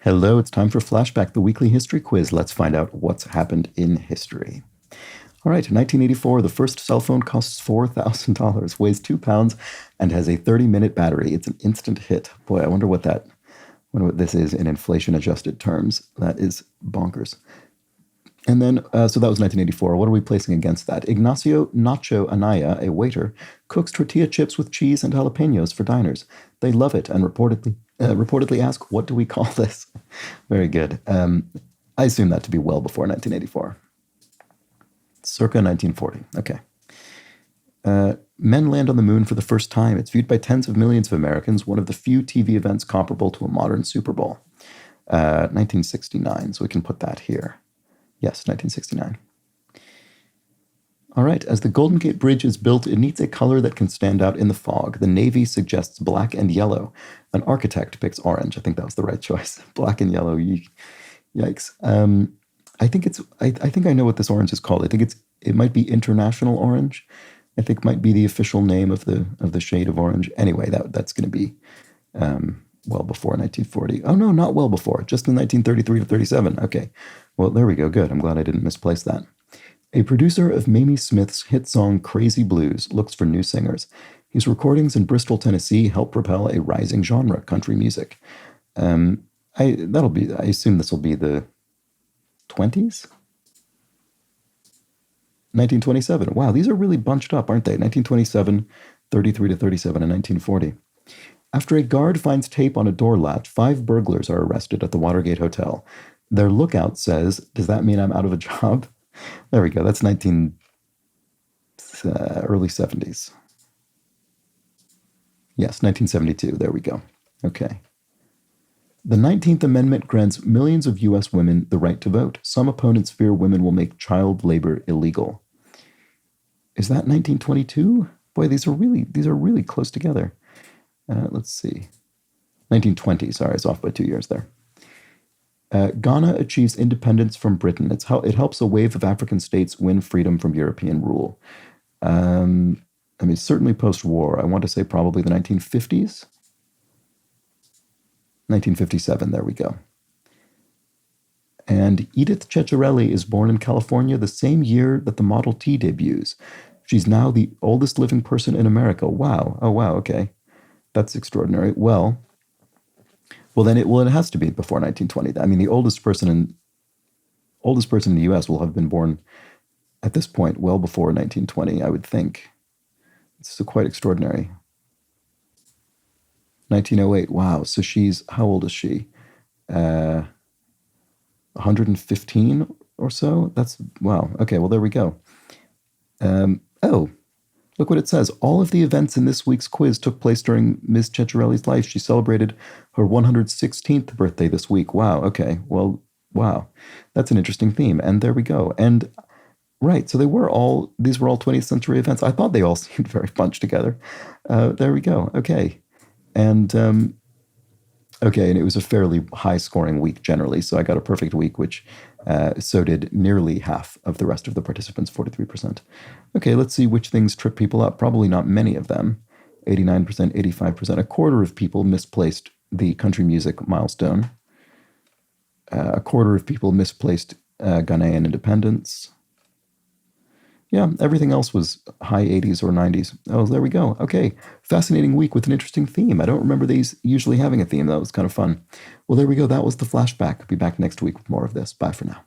Hello, it's time for Flashback, the weekly history quiz. Let's find out what's happened in history. All right, in 1984, the first cell phone costs $4,000, weighs 2 pounds, and has a 30-minute battery. It's an instant hit. Boy, I wonder what this is in inflation-adjusted terms. That is bonkers. And then, so that was 1984. What are we placing against that? Ignacio Nacho Anaya, a waiter, cooks tortilla chips with cheese and jalapenos for diners. They love it and reportedly ask, what do we call this? Very good. I assume that to be well before 1984. Circa 1940. Okay. Men land on the moon for the first time. It's viewed by tens of millions of Americans, one of the few TV events comparable to a modern Super Bowl. 1969, so we can put that here. Yes, 1969. All right, as the Golden Gate Bridge is built, it needs a color that can stand out in the fog. The Navy suggests black and yellow. An architect picks orange. I think that was the right choice. Black and yellow, yikes. I think I know what this orange is called. I think it might be International Orange. I think might be the official name of the shade of orange. Anyway, that's going to be well before 1940. Oh no, not well before. Just in 1933 to 37. Okay. Well, there we go. Good. I'm glad I didn't misplace that. A producer of Mamie Smith's hit song Crazy Blues looks for new singers. His recordings in Bristol, Tennessee help propel a rising genre, country music. I assume this will be the 20s? 1927. Wow, these are really bunched up, aren't they? 1927, 33 to 37, and 1940. After a guard finds tape on a door latch, 5 burglars are arrested at the Watergate Hotel. Their lookout says, does that mean I'm out of a job? There we go. That's early 70s. Yes, 1972. There we go. Okay. The 19th Amendment grants millions of U.S. women the right to vote. Some opponents fear women will make child labor illegal. Is that 1922? Boy, these are really close together. Let's see. 1920, sorry, it's off by 2 years there. Ghana achieves independence from Britain. It helps a wave of African states win freedom from European rule. Certainly post-war. I want to say probably the 1950s. 1957, there we go. And Edith Ceccarelli is born in California the same year that the Model T debuts. She's now the oldest living person in America. Wow. Oh, wow, okay. That's extraordinary. Well, then it has to be before 1920. I mean, the oldest person in the U.S. will have been born at this point well before 1920, I would think. It's quite extraordinary. 1908. Wow. So how old is she? 115 or so? Wow. Okay, well, there we go. Look what it says. All of the events in this week's quiz took place during Ms. Ceccarelli's life. She celebrated her 116th birthday this week. Wow. Okay. Well, wow. That's an interesting theme. And there we go. And right. So these were all 20th century events. I thought they all seemed very bunched together. There we go. Okay. And and it was a fairly high-scoring week generally, so I got a perfect week, which so did nearly half of the rest of the participants, 43%. Okay, let's see which things trip people up. Probably not many of them. 89%, 85%. A quarter of people misplaced the country music milestone. A quarter of people misplaced Ghanaian independence. Yeah, everything else was high 80s or 90s. Oh, there we go. Okay, fascinating week with an interesting theme. I don't remember these usually having a theme. That was kind of fun. Well, there we go. That was the Flashback. I'll be back next week with more of this. Bye for now.